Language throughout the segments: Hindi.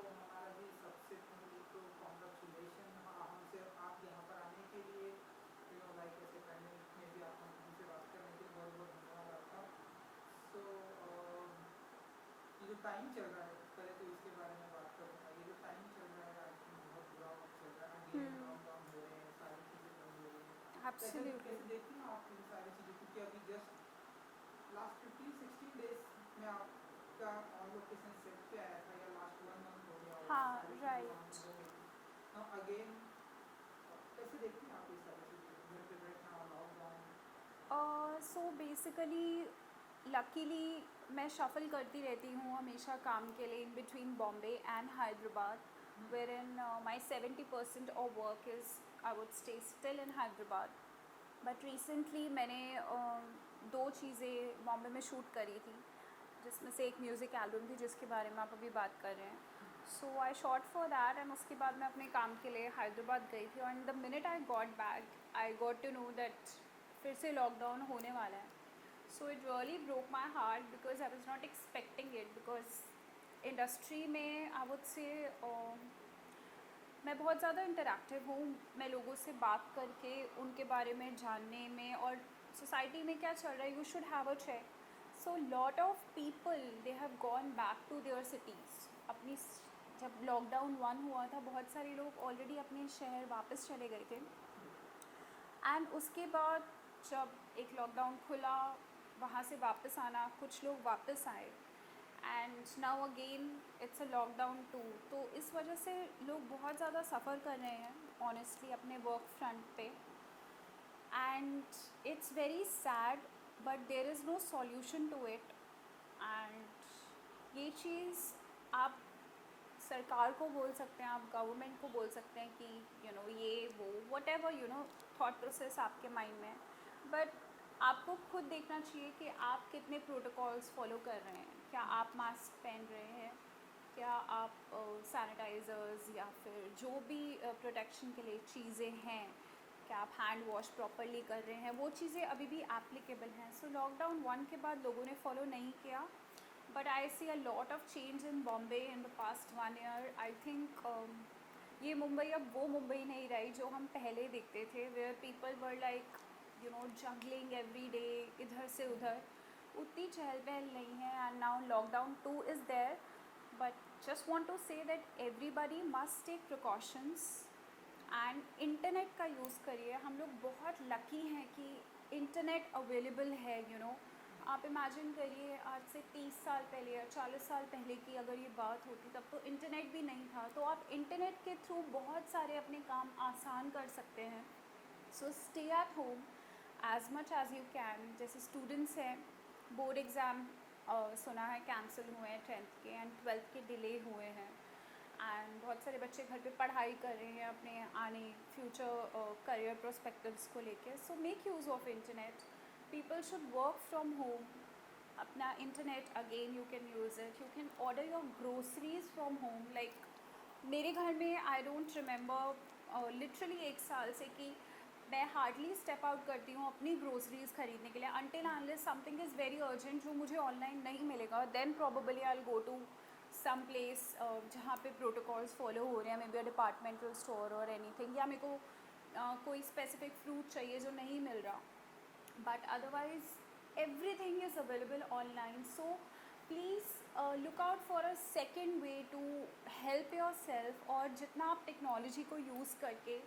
हमारा भी सबसे पहले तो कॉन्ग्रेचुलेशन हमसे आप यहाँ पर आने के लिए, लाइक ऐसे पैंडेमिक में भी आप हमसे बात करने के लिए बहुत बहुत धन्यवाद आपका। सो ये जो टाइम चल रहा है, पहले तो इसके बारे में बात करूँगा। ये जो टाइम चल रहा है आज बहुत बुरा वक्त चल रहा है, अगेन लॉकडाउन हो रहे हैं, सारी चीज़ें बंद हो रही हैं। कैसे एब्सोल्युटली। कैसे देखती हैं आप इन सारी चीज़ें, क्योंकि अभी जस्ट लास्ट 15-16 डेज में आपका ऑन लोकेशन सेट पे आया था, या लास्ट 1 मंथ हो गया होगा, हाँ, सारी चीज़ें वहाँ राइट। पे हो गई थी। नाउ अगेन कैसे देखती हैं आप ये सारी चीज़ें, घर पे बैठना, लॉकडाउन? सो बेसिकली लकीली मैं शफ़ल करती रहती हूँ हमेशा काम के लिए in between Bombay and Hyderabad, where in my 70% of work is I would stay still in Hyderabad. But recently मैंने दो चीज़ें बॉम्बे में शूट करी थी, जिसमें से एक म्यूज़िक एल्बम थी जिसके बारे में आप अभी बात कर रहे हैं। So I shot for that and उसके बाद मैं अपने काम के लिए हैदराबाद गई थी, and the minute I got back I got to know that फिर से लॉकडाउन होने वाला है। So it really broke my heart because I was not expecting it, because industry में आई वुड से मैं बहुत ज़्यादा इंटरैक्टिव हूँ। मैं लोगों से बात करके उनके बारे में जानने में, और सोसाइटी में क्या चल रहा है, you should have a check. So lot of people they have gone back to their cities. अपनी जब लॉकडाउन 1 हुआ था, बहुत सारे लोग ऑलरेडी अपने शहर वापस चले गए थे, एंड उसके बाद जब एक लॉकडाउन खुला, वहाँ से वापस आना, कुछ लोग वापस आए, and now again it's a lockdown too. तो इस वजह से लोग बहुत ज़्यादा सफ़र कर रहे हैं ऑनेस्टली अपने वर्क फ्रंट पे, and it's very sad, but there is no solution to it. And ये चीज़ आप सरकार को बोल सकते हैं, आप गवर्नमेंट को बोल सकते हैं कि ये वो वट एवर थॉट प्रोसेस आपके माइंड में, बट आपको खुद देखना चाहिए कि आप कितने प्रोटोकॉल्स फॉलो कर रहे हैं। क्या आप मास्क पहन रहे हैं, क्या आप सैनिटाइज़र्स या फिर जो भी प्रोटेक्शन के लिए चीज़ें हैं, क्या आप हैंड वॉश प्रॉपरली कर रहे हैं, वो चीज़ें अभी भी एप्लीकेबल हैं। सो लॉकडाउन 1 के बाद लोगों ने फॉलो नहीं किया, but I see a lot of change in Bombay in the past 1 year. I think ये मुंबई अब वो मुंबई नहीं रही जो हम पहले देखते थे, where people were like juggling every day, इधर से उधर उतनी चहल पहल नहीं है, and now lockdown 2 is there, but just want to say that everybody must take precautions and internet का यूज़ करिए। हम लोग बहुत लकी हैं कि इंटरनेट अवेलेबल है। आप इमेजिन करिए, आज से 30 साल पहले या 40 साल पहले की अगर ये बात होती, तब तो इंटरनेट भी नहीं था। तो आप इंटरनेट के थ्रू बहुत सारे अपने काम आसान कर सकते हैं। So stay at home as much as you can. जैसे स्टूडेंट्स हैं, बोर्ड एग्ज़ाम सुना है कैंसिल हुए हैं 10th के, एंड 12th के डिले हुए हैं, एंड बहुत सारे बच्चे घर पे पढ़ाई कर रहे हैं अपने आने फ्यूचर करियर प्रोस्पेक्टिव्स को लेके। So make use of internet. People should work from home. अपना internet again you can use it, you can order your groceries from home. Like मेरे घर में आई डोंट रिमेंबर लिटरली 1 साल से कि मैं हार्डली स्टेप आउट करती हूँ अपनी ग्रोसरीज़ ख़रीदने के लिए, until unless something is very urgent जो मुझे ऑनलाइन नहीं मिलेगा, then probably I will go to some place जहाँ पे प्रोटोकॉल्स फॉलो हो रहे हैं, maybe a departmental store और एनीथिंग, या मेरे को कोई स्पेसिफिक फ्रूट चाहिए जो नहीं मिल रहा, but otherwise everything is available online. So please look out for a second way to help yourself, और जितना आप टेक्नोलॉजी को यूज़ करके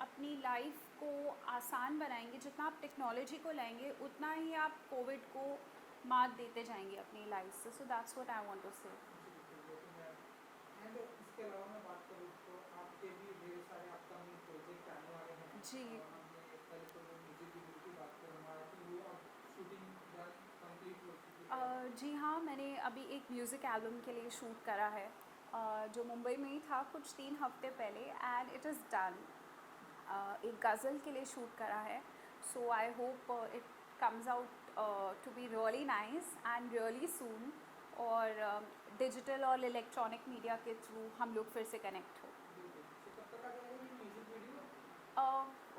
अपनी लाइफ को आसान बनाएंगे, जितना आप टेक्नोलॉजी को लाएंगे, उतना ही आप कोविड को मात देते जाएंगे अपनी लाइफ से। So that's what I want to say. जी बिल्कुल, वो तो मैं। एंड इसके अलावा मैं बात करूँ तो आपके भी ढेर सारे अपकमिंग प्रोजेक्ट आने वाले हैं। जी। हमने पहले तो वो म्यूजिक वीडियो की बात करें, हमारा कि वो अब शूटिंग डन कंप्लीट हो चुकी है। जी हाँ, मैंने अभी एक म्यूज़िक एल्बम के लिए शूट करा है, जो मुंबई में ही था कुछ 3 हफ्ते पहले, एंड इट इज़ डन। एक गज़ल के लिए शूट करा है। So I hope it comes out to be really nice and really soon, और डिजिटल और इलेक्ट्रॉनिक मीडिया के थ्रू हम लोग फिर से कनेक्ट हो। बिल्कुल। सो कब तक आ जाएगा ये म्यूजिक वीडियो?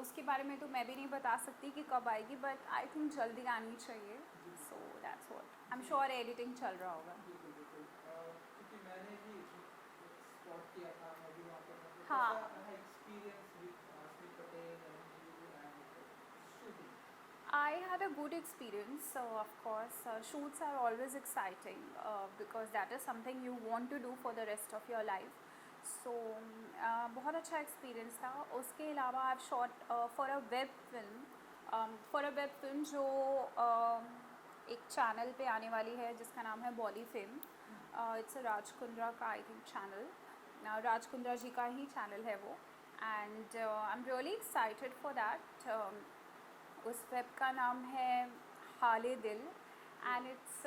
उसके बारे में तो मैं भी नहीं बता सकती कि कब आएगी, बट आई थिंक जल्दी आनी चाहिए। जी सो बिल्कुल। दैट्स व्हाट आई एम जी श्योर एडिटिंग चल रहा होगा। बिल्कुल बिल्कुल। क्योंकि मैंने भी शॉट किया था, मैं भी वहाँ पर, मतलब हाँ. कैसा रहा experience with Smit Patel and you and shooting? I had a good experience. So of course, shoots are always exciting because that is something you want to do for the rest of your life. So बहुत अच्छा experience था. उसके अलावा I've shot for a web film जो एक चैनल पे आने वाली है जिसका नाम है Bolly film. It's Raj Kundra का I think channel. Raj Kundra ji का ही चैनल है वो. And I am really excited for that. उस वेब का नाम है Haale Dil and it's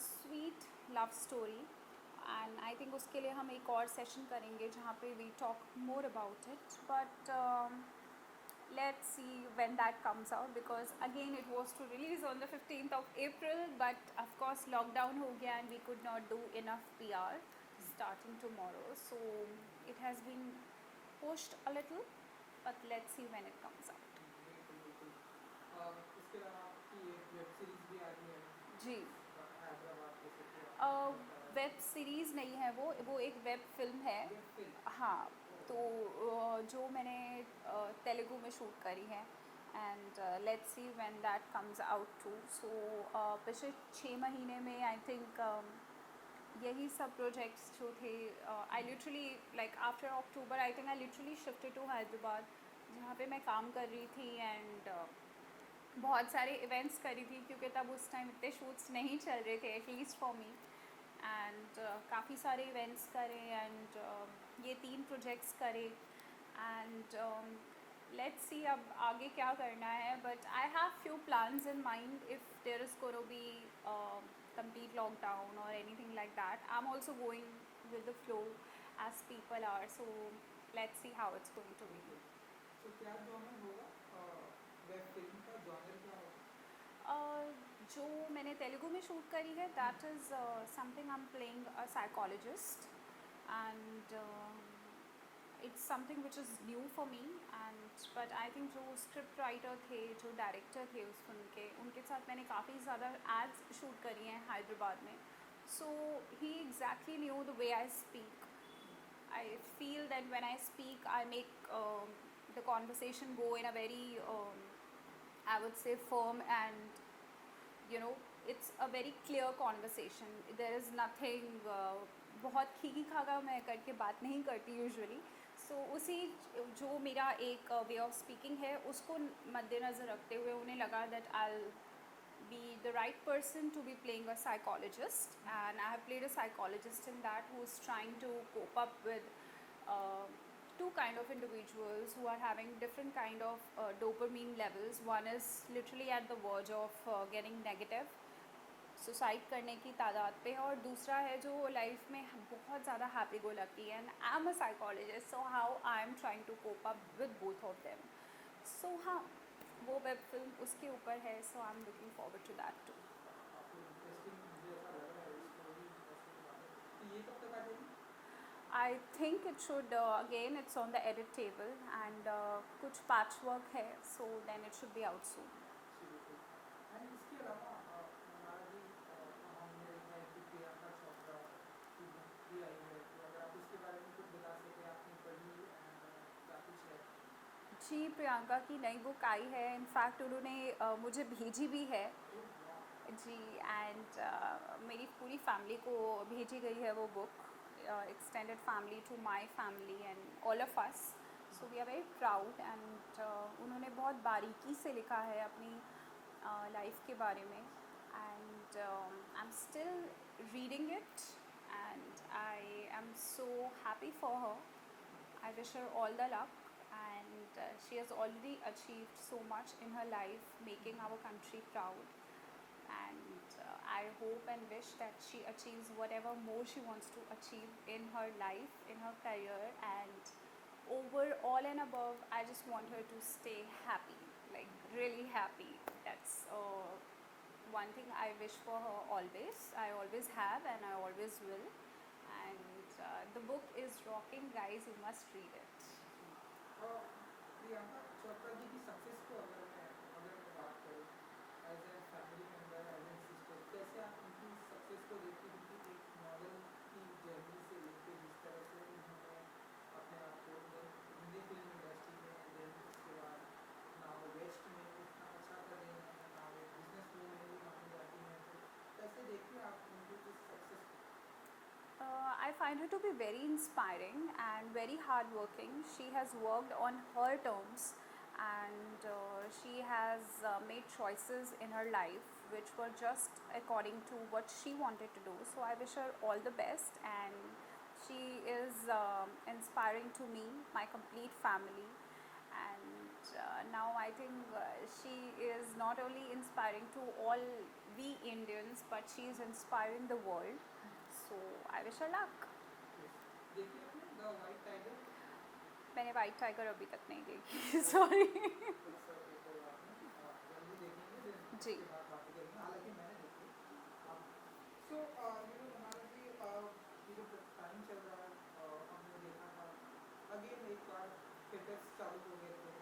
sweet love story. And I think उसके लिए हम एक और सेशन करेंगे जहाँ पे we talk more about it. But let's see when that comes out because again it was to release on the 15th of April, but of course lockdown ho gaya and we could not do enough PR starting tomorrow, so it has been pushed a little, but let's see when it comes out. बिल्कुल बिल्कुल. इसके अलावा आपकी एक वेब सीरीज भी आ रही है जी. हैदराबाद के से कि आपने वेब सीरीज़ नहीं है वो एक वेब फिल्म है. Web film. हाँ. तो जो मैंने तेलुगु में शूट करी है and let's see when that comes out too. So पिछले 6 महीने में आई थिंक यही सब प्रोजेक्ट्स जो थे. I literally like after October I think I literally shifted to Hyderabad जहाँ पे मैं काम कर रही थी एंड बहुत सारे इवेंट्स करी थी क्योंकि तब उस टाइम इतने शूट्स नहीं चल रहे थे एटलीस्ट फॉर मी. एंड काफ़ी सारे इवेंट्स करे एंड ये 3 प्रोजेक्ट्स करे एंड लेट्स सी अब आगे क्या करना है. But I have few plans in mind if there is gonna be complete lockdown or anything like that. I'm also going with the flow as people are, so let's see how it's going to be. तो क्या जॉनर होगा वेब फिल्म का, जॉनर क्या होगा? जो मैंने तेलुगु में शूट करी है that is something I am playing a psychologist and it's something which is new for me. And but I think जो स्क्रिप्ट राइटर थे, जो डायरेक्टर थे उस फिल्म के, उनके साथ मैंने काफ़ी ज़्यादा एड्स शूट करी हैं हैदराबाद में. So he exactly knew the way I speak. I feel that when I speak, I make the conversation go in a very, I would say, firm and, you know, it's a very clear conversation. There is nothing, बहुत खीखी खागा मैं करके बात नहीं करती यूजुअली. सो उसी जो मेरा एक वे ऑफ स्पीकिंग है उसको मद्देनज़र रखते हुए उन्हें लगा that I be the right person to be playing a psychologist, and I have played a psychologist in that who is trying to cope up with two kind of individuals who are having different kind of dopamine levels. One is literally at the verge of getting negative, suicide करने की तादाद पे, और दूसरा है जो लाइफ में बहुत ज़्यादा हैप्पी गो लकी है. And I am a psychologist, so how I am trying to cope up with both of them. So हाँ, वो वेब फिल्म उसके ऊपर है. So I am looking forward to that too. काफ़ी इंटरेस्टिंग मुझे ऐसा लग रहा है, स्टोरी इंटरेस्टिंग बात है. तो ये कब तक आ जाएगी? I think it should again it's on the edit table and कुछ पैच वर्क है, so then it should be out soon. बिल्कुल. एंड इसके अलावा हमारा भी हमने देखा है कि प्रियंका चोपड़ा की बुक भी आई है, तो अगर आप उसके बारे में कुछ बता सकें, आपने पढ़ी एंड क्या कुछ है? जी, प्रियंका की नई बुक आई है. इनफैक्ट उन्होंने मुझे भेजी भी है जी. एंड मेरी पूरी फैमिली को भेजी गई है वो book, extended family to my family and all of us. So we are very proud. And उन्होंने बहुत बारीकी से लिखा है अपनी लाइफ के बारे में. And I am still reading it and I am so happy for her. I wish her all the luck, and she has already achieved so much in her life, making our country proud. And I hope and wish that she achieves whatever more she wants to achieve in her life, in her career, and over all and above, I just want her to stay happy, like really happy. That's one thing I wish for her always. I always have, and I always will. And the book is rocking, guys. You must read it. Priyanka Chopra ji की सक्सेस को अगर मैं बात करूँ as a family member, as a sister, कैसे आप उनकी सक्सेस को देखते हैं? उनकी एक मॉडल की जर्नी से लेकर जिस तरह से उन्होंने I find her to be very inspiring and very hardworking. She has worked on her terms, and she has made choices in her life which were just according to what she wanted to do. So I wish her all the best, and she is inspiring to me, my complete family, and now I think she is not only inspiring to all we Indians, but she is inspiring the world. So I wish her luck. देखिए आपने द वाइट टाइगर? मैंने वाइट टाइगर अभी तक नहीं देखी सॉरी। अच्छा, कोई बात नहीं, जल्दी देखेंगे, फिर जी। उसके बाद बात करेंगे, हालांकि मैंने देखी। सो हमारा भी ये जो टाइम चल रहा है, हमने देखा था अगेन एक बार थिएटर्स चालू हो गए थे,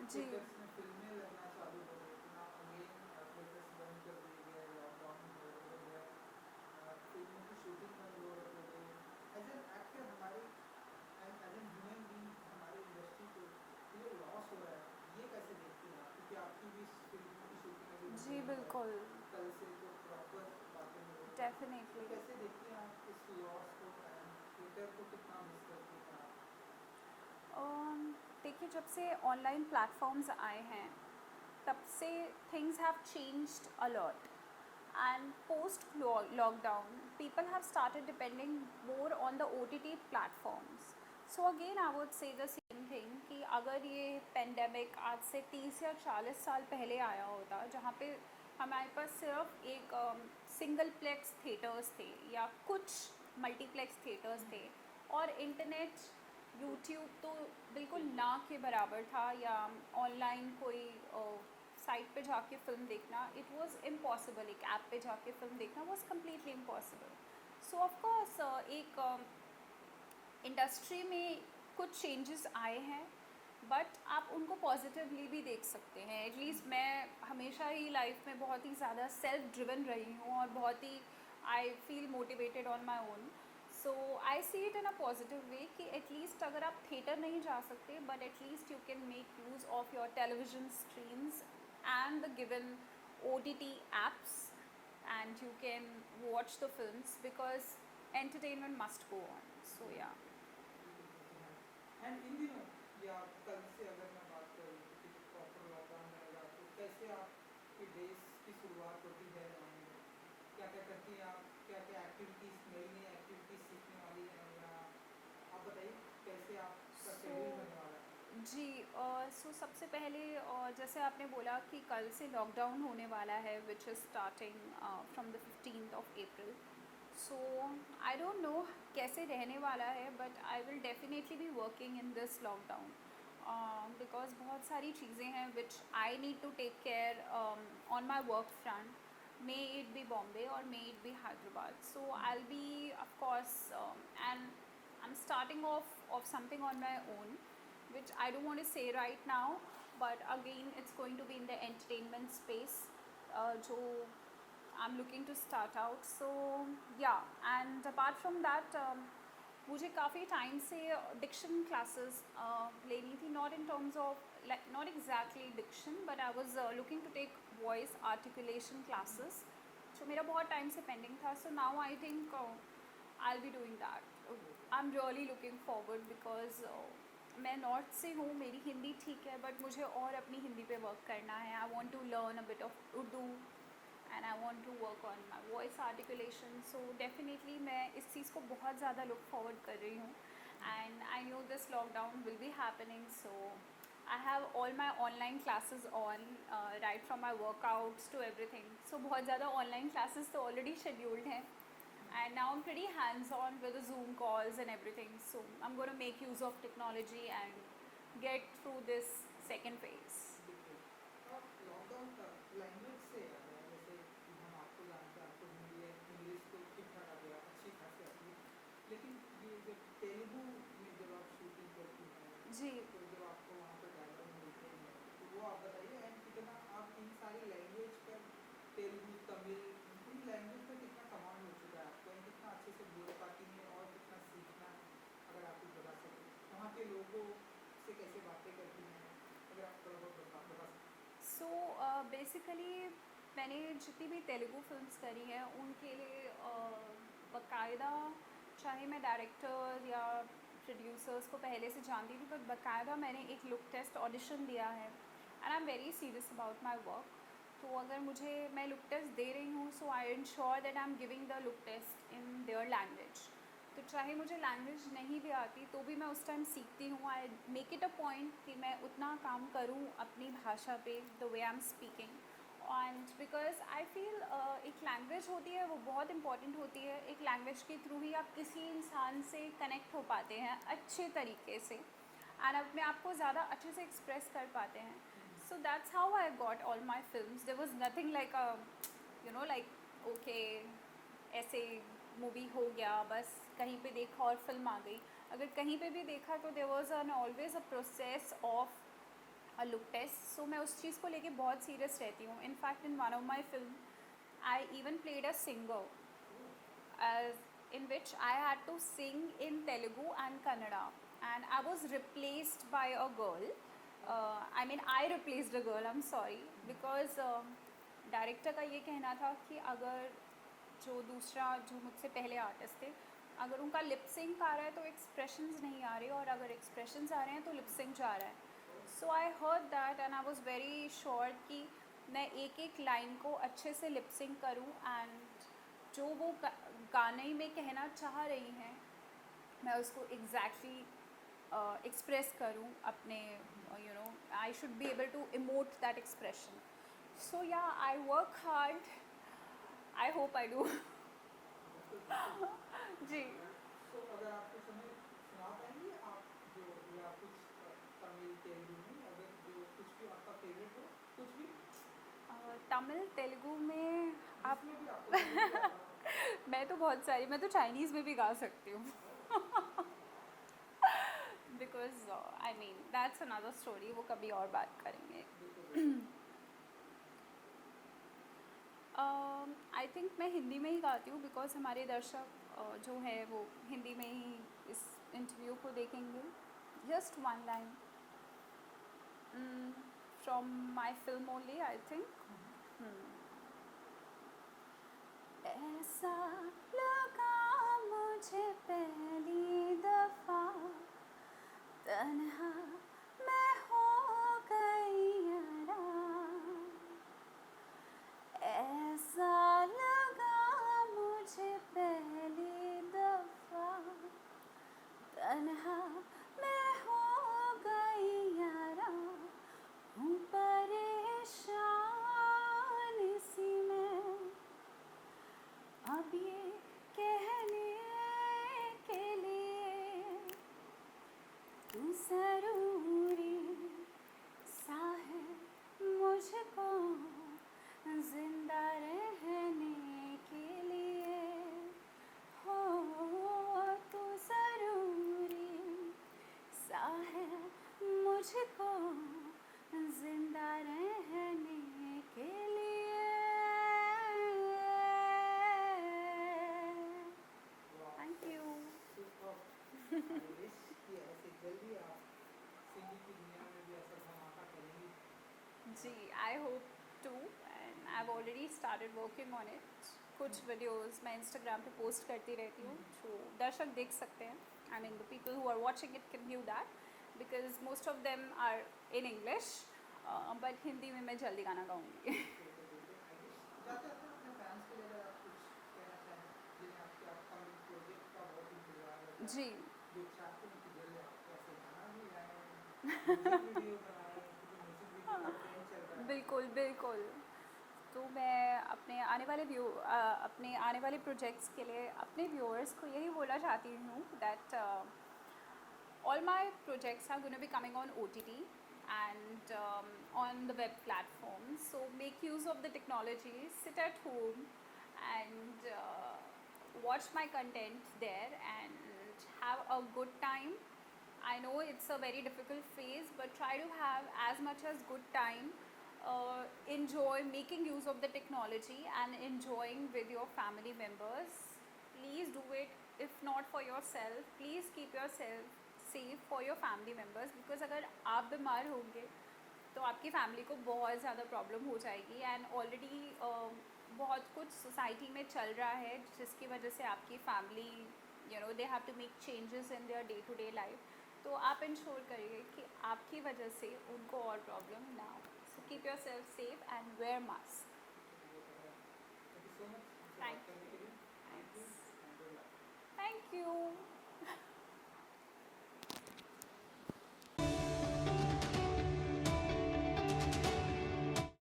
जी। थिएटर्स में फिल्में लगना चालू हो गई थी ना, अगेन थिएटर्स बंद कर दिए गए, लॉकडाउन हो गया, फिल्मों की शूटिंग बंद हो गई। एज एन एक्टर हमारी and as an human being हमारी इंडस्ट्री को ये लॉस हो रहा है, ये कैसे देखते हैं आप? क्योंकि आपकी भी फिल्मों की शूटिंग अभी बंद जी हुई है बिल्कुल, कल से, तो प्रॉपर बातें हो रही हैं। डेफिनेटली। कैसे देखते हैं आप इस लॉस को एंड थिएटर को कितना मिस करते हैं आप? देखिए, जब से ऑनलाइन प्लेटफॉर्म्स आए हैं तब से things have changed a lot, and post lockdown people have started depending more on the OTT platforms. So again I would say the same thing कि अगर ये पेंडेमिक आज से 30 या 40 साल पहले आया होता, जहाँ पे हमारे पास सिर्फ एक सिंगल प्लेक्स थिएटर्स थे या कुछ मल्टीप्लेक्स थिएटर्स थे, और इंटरनेट यूट्यूब तो बिल्कुल ना के बराबर था, या ऑनलाइन कोई साइट पे जाके फ़िल्म देखना, इट वाज इम्पॉसिबल। एक ऐप पे जाके फ़िल्म देखना was completely impossible. So of course एक इंडस्ट्री में कुछ चेंजेस आए हैं, बट आप उनको पॉजिटिवली भी देख सकते हैं। एटलीस्ट मैं हमेशा ही लाइफ में बहुत ही ज़्यादा सेल्फ ड्रिवन रही हूँ और बहुत ही I feel motivated on my own. So I see it in a positive way कि एटलीस्ट अगर आप थिएटर नहीं जा सकते, but at least you can make use of your television screens and the given OTT apps, and you can watch the films because entertainment must go on. So yeah. And in दिनों या कल से अगर मैं बात करूँ कि प्रॉपर लॉकडाउन रहेगा, तो कैसे आपके डेज की शुरुआत होती है, क्या क्या करती हैं आप, क्या क्या एक्टिविटीज़, नई नई एक्टिविटीज़ सीखने वाली हैं, या आप बताइए कैसे आपका शेड्यूल बनने वाला है? जी, सो सबसे पहले जैसे आपने बोला कि कल से लॉकडाउन होने वाला है, which is starting from the 15th of April. So I don't know कैसे रहने वाला है, but I will definitely be working in this lockdown, because बहुत सारी चीज़ें हैं which I need to take care on my work front, may it be Bombay और may it be Hyderabad. So I will be of course, and I am starting of something on my own which I don't want to say right now, but again it's going to be in the entertainment space, jo I'm looking to start out. So yeah, and apart from that, मुझे काफ़ी टाइम से डिक्शन क्लासेस लेनी थी, not in terms of like not exactly diction, but I was looking to take voice articulation classes, जो मेरा बहुत टाइम से पेंडिंग था. So now I think I will be doing that. I am really looking forward because मैं नॉर्थ से हूँ, मेरी हिंदी ठीक है, बट मुझे और अपनी हिंदी पे वर्क करना है. I want to learn a bit of Urdu and I want to work on my voice articulation. So definitely मैं इस चीज़ को बहुत ज़्यादा लुक फॉरवर्ड कर रही हूँ, and I know this lockdown will be happening. So I have all my online classes on, right from my workouts to everything. So बहुत ज़्यादा ऑनलाइन क्लासेस तो ऑलरेडी शेड्यूल्ड हैं, and now I'm pretty hands-on with the Zoom calls and everything. So I'm going to make use of technology and get through this second phase. Lockdown का लैंग्वेज से याद है, जैसे कि हम आपको जानते हैं, आपको हिंदी इंग्लिश तो ठीक ठाक आ गया, अच्छी खासी आती है, लेकिन ये जब तेलुगु में जब आप शूटिंग करती हैं, जी. तो जब आपको वहाँ पर डायलॉग मिलते हैं, तो वो आप बताइए, एंड कितना आप इन सारी लैंग्वेज पर, तेलुगु, तमिल, इन लैंग्वेज पर कितना कमांड हो चुका है आपको, एंड कितना अच्छे से बोल पाती हैं और कितना सीखना, अगर आप कुछ बता सकें, वहाँ के लोगों से कैसे बातें करती हैं, अगर आप थोड़ा बहुत बता सकें. सो बेसिकली मैंने जितनी भी तेलुगु फिल्म्स करी हैं उनके लिए बाकायदा चाहे मैं डायरेक्टर्स या प्रोड्यूसर्स को पहले से जानती थी, बट बाकायदा मैंने एक लुक टेस्ट ऑडिशन दिया है and I am very serious about my work. तो अगर मैं लुक टेस्ट दे रही हूँ, so I ensure that I am giving the look test in their language. तो चाहे मुझे लैंग्वेज नहीं भी आती तो भी मैं उस टाइम सीखती हूँ। I make it a point कि मैं उतना काम करूँ अपनी भाषा पे, the way I am speaking. And because I feel एक लैंग्वेज होती है वो बहुत इंपॉर्टेंट होती है। एक लैंग्वेज के थ्रू ही आप किसी इंसान से कनेक्ट हो पाते हैं अच्छे तरीके से एंड अपने आप को ज़्यादा अच्छे से एक्सप्रेस कर पाते हैं। So that's how I got all my films. There was nothing like like okay ऐसे मूवी हो गया, बस कहीं पे देखा और फिल्म आ गई। अगर कहीं पे भी देखा तो there was an always a process of a look test. So मैं उस चीज़ को लेके बहुत सीरियस रहती हूँ। In fact in one of my film I even played a singer in which I had to sing in Telugu and Kannada, and I was replaced by a girl. I replaced a girl, I'm sorry, because director का ये कहना था कि अगर जो मुझसे पहले आर्टिस्ट थे, अगर उनका लिप सिंक आ रहा है तो एक्सप्रेशंस नहीं आ रहे, और अगर एक्सप्रेशंस आ रहे हैं तो लिप सिंक जा रहा है। So I heard that and I was very sure कि मैं एक एक लाइन को अच्छे से लिप सिंक करूँ एंड जो वो गाने में कहना चाह रही हैं मैं उसको एग्जैक्टली एक्सप्रेस करूँ अपने I should be able to emote that expression. So yeah I work hard, I hope I do. जी तो अगर आप कुछ हमें सुना पाएंगे, आप जो या कुछ तमिल तेलुगु में अगर जो कुछ भी आपका फेवरेट हो, कुछ भी तमिल तेलुगु में आप जिसमें भी आपको जो भी आता हो। मैं तो बहुत सारी, मैं तो चाइनीज़ में भी गा सकती हूँ। Because I mean that's another story, वो कभी और बात करेंगे। आई थिंक मैं हिंदी में ही गाती हूँ बिकॉज हमारे दर्शक जो है वो हिंदी में ही इस इंटरव्यू को देखेंगे। Just one line from my film only, I think. ऐसा लगा मुझे पहली दफा, तन्हा मैं हो गई यारा। ऐसा लगा मुझे पहली दफा, तन्हा मैं हो गई यारा। हूँ परेशान इसी में, अब ये कहने के लिए तू ज़रूरी सा है मुझको जिंदा रहने के लिए। हो तू ज़रूरी सा है मुझको जिंदा रहने के लिए। Thank you. आई विश कि ऐसे जल्दी आप सिंगिंग की दुनिया में भी ऐसा धमाका करेंगी। जी I hope too and I have already started working on it. कुछ वीडियोस मैं इंस्टाग्राम पे पोस्ट करती रहती हूँ जो दर्शक देख सकते हैं। I mean the people who are watching it can view that because most of them are in English, but Hindi में मैं जल्दी गाना गाऊँगी। जाते जाते अपने फैंस के लिए अगर आप कुछ कहना चाहें, जिन्हें आपके अपकमिंग प्रोजेक्ट का बहुत इंतजार रहता है, जी जो चाहते हैं कि जल्दी आप ऐसे गाना भी गाएं, म्यूजिक वीडियो बनाएं, क्योंकि म्यूजिक वीडियो का ट्रेंड चल रहा है। बिल्कुल बिल्कुल। तो मैं अपने आने वाले प्रोजेक्ट्स के लिए अपने व्यूअर्स को यही बोलना चाहती हूँ that all my projects are going to be coming on OTT and on the web platforms. So make use of the technology, sit at home and watch my content there and have a good time. I know it's a very difficult phase, but try to have as much as good time. Enjoy making use of the technology and enjoying with your family members. Please do it. If not for yourself, please keep yourself safe for your family members because अगर आप बीमार होंगे तो आपकी फैमिली को बहुत ज़्यादा प्रॉब्लम हो जाएगी। एंड ऑलरेडी बहुत कुछ सोसाइटी में चल रहा है जिसकी वजह से आपकी family you know they have to make changes in their day to day life, तो आप इंश्योर करिए कि आपकी वजह से उनको और प्रॉब्लम ना हो. So keep your self safe and wear mask. Thank you so much हमसे बात थैंक करने यू. के लिए. Thank you thanks. And good luck. Thank you.